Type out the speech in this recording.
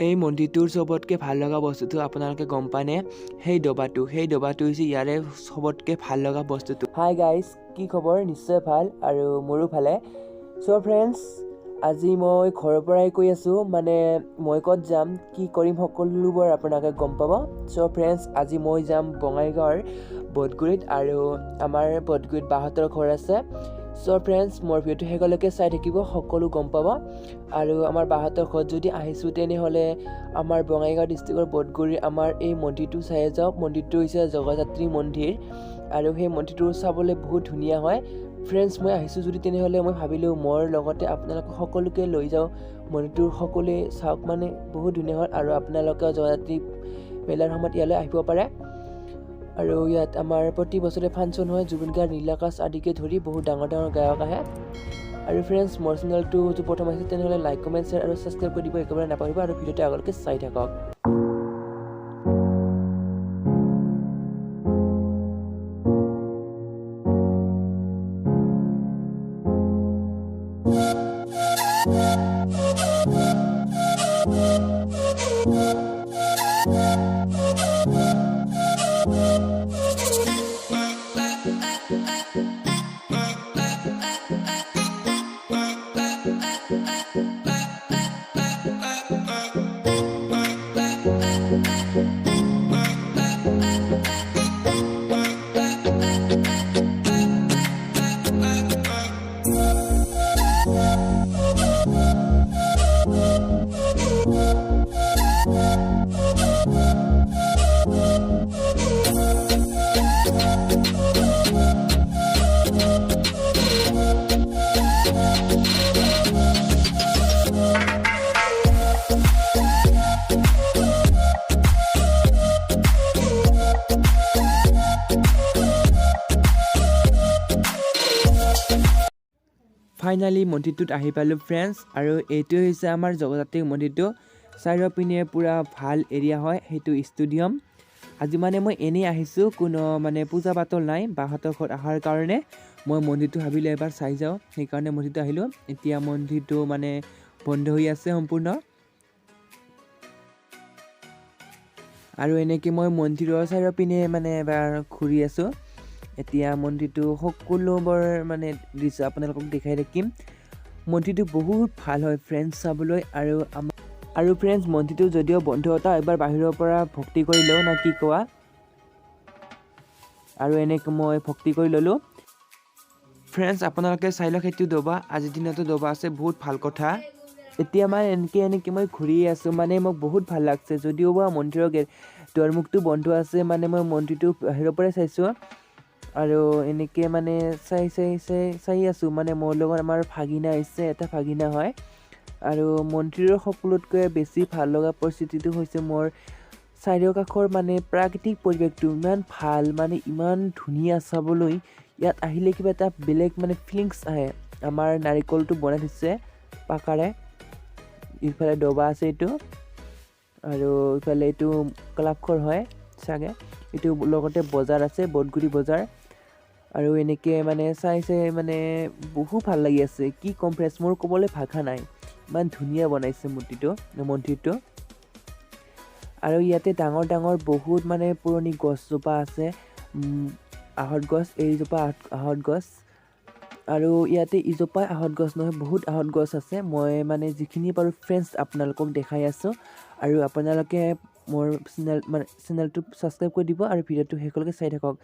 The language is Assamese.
এই মন্দিৰটোৰ চবতকৈ ভাল লগা বস্তুটো আপোনালোকে গম পায়নে? সেই ডবাটো হৈছে ইয়াৰে চবতকৈ ভাল লগা বস্তুটো। হাই গাইজ, কি খবৰ? নিশ্চয় ভাল আৰু মোৰো ভালে। চ' ফ্ৰেণ্ডছ, আজি মই ঘৰৰ পৰাই কৈ আছোঁ, মানে মই ক'ত যাম, কি কৰিম সকলোবোৰ আপোনালোকে গম পাব। চ' ফ্ৰেণ্ডছ, আজি মই যাম বঙাইগাঁৱৰ বটগুৰিত, আৰু আমাৰ বটগুৰিত বাহঁতৰ ঘৰ আছে। চ' ফ্ৰেণ্ডছ, মোৰ ভিডিঅ'টো শেষলৈকে চাই থাকিব, সকলো গম পাব। আৰু আমাৰ বাহঁতৰ ঘৰত যদি আহিছোঁ তেনেহ'লে আমাৰ বঙাইগাঁও ডিষ্ট্ৰিক্টৰ বটগুৰিৰ আমাৰ এই মন্দিৰটো চাই যাওক। মন্দিৰটো হৈছে জগদ্ধাত্ৰী মন্দিৰ, আৰু সেই মন্দিৰটো চাবলৈ বহুত ধুনীয়া হয়। ফ্ৰেণ্ডছ, মই আহিছোঁ যদি তেনেহ'লে মই ভাবিলোঁ মোৰ লগতে আপোনালোকক সকলোকে লৈ যাওঁ, মন্দিৰটো সকলোৱে চাওক, মানে বহুত ধুনীয়া হয়। আৰু আপোনালোকে জগদ্ধাত্ৰী মেলাৰ সময়ত ইয়ালৈ আহিব পাৰে। আৰু ইয়াত আমাৰ প্ৰতি বছৰে ফাংচন হয়, জুবিন গাৰ্গ, নীল আকাশ আদিকে ধৰি বহুত ডাঙৰ ডাঙৰ গায়ক আহে। আৰু ফ্ৰেণ্ডছ, মোৰ চেনেলটো যদি প্ৰথম আহিছে তেনেহ'লে লাইক, কমেণ্ট, শ্বেয়াৰ আৰু ছাবস্ক্ৰাইব কৰি দিব একেবাৰে নাপাহৰিব, আৰু ভিডিঅ'টো আগলৈকে চাই থাকক। ফাইনেলি মন্দিৰটোত আহি পালোঁ ফ্ৰেণ্ডছ, আৰু এইটোৱে হৈছে আমাৰ জগদ্ধাত্ৰী মন্দিৰটো। চাৰিওপিনে পূৰা ভাল এৰিয়া হয়, সেইটো ষ্টেডিয়াম। আজি মানে মই এনেই আহিছোঁ, কোনো মানে পূজা পাতল নাই। বাহঁতৰ ঘৰত অহাৰ কাৰণে মই মন্দিৰটো ভাবিলোঁ এবাৰ চাই যাওঁ, সেইকাৰণে মন্দিৰটো আহিলোঁ। এতিয়া মন্দিৰটো মানে বন্ধ হৈ আছে সম্পূৰ্ণ, আৰু এনেকৈ মই মন্দিৰৰ চাৰিওপিনে মানে এবাৰ ঘূৰি আছোঁ। এতিয়া মন্দিৰটো সকলোবোৰ মানে দৃশ্য আপোনালোকক দেখাই থাকিম। মন্দিৰটো বহুত ভাল হয় ফ্ৰেণ্ডছ চাবলৈ। আৰু ফ্ৰেণ্ডছ, মন্দিৰটো যদিও বন্ধ এটা এবাৰ বাহিৰৰ পৰা ভক্তি কৰি লওঁ, না কি কোৱা? আৰু এনেকৈ মই ভক্তি কৰি ল'লোঁ। ফ্ৰেণ্ডছ, আপোনালোকে চাই লওক, সেইটো ডবা আজিৰ দিনতো ডবা আছে, বহুত ভাল কথা। এতিয়া মানে এনেকৈ মই ঘূৰি আছোঁ, মানে মোক বহুত ভাল লাগছে। যদিও বা মন্দিৰৰ দুৱাৰমুখটো বন্ধ আছে, মানে মই মন্দিৰটো বাহিৰৰ পৰাই চাইছোঁ। আৰু এনেকৈ মানে চাই আছোঁ, মানে মোৰ লগত আমাৰ ভাগিনা আহিছে, এটা ভাগিনা হয়। আৰু মন্দিৰৰ সকলোতকৈ বেছি ভাল লগা পৰিস্থিতিটো হৈছে মোৰ চাৰিওকাষৰ মানে প্ৰাকৃতিক পৰিৱেশটো ইমান ভাল, মানে ইমান ধুনীয়া চাবলৈ। ইয়াত আহিলে কিবা এটা বেলেগ মানে ফিলিংছ আহে। আমাৰ নাৰিকলটো বনাই থৈছে পাকাৰে, ইফালে ডবা আছে এইটো, আৰু ইফালে এইটো ক্লাবঘৰ হয় চাগে। এইটো লগতে বজাৰ আছে, বটগুৰি বজাৰ। আৰু এনেকৈ মানে চাই মানে বহুত ভাল লাগি আছে, কি ক'ম ফ্ৰেণ্ডছ, মোৰ ক'বলৈ ভাষা নাই, ইমান ধুনীয়া বনাইছে মন্দিৰটো। আৰু ইয়াতে ডাঙৰ ডাঙৰ বহুত মানে পুৰণি গছজোপা আছে, আহঁত গছ, এইজোপা আহঁত গছ। আৰু ইয়াতে ইজোপা আহঁত গছ নহয়, বহুত আহঁত গছ আছে। মই মানে যিখিনি পাৰোঁ ফ্ৰেণ্ডছ আপোনালোকক দেখাই আছোঁ, আৰু আপোনালোকে মোৰ চেনেলটো ছাবস্ক্ৰাইব কৰি দিব, আৰু ভিডিঅ'টো শেষলৈকে চাই থাকক।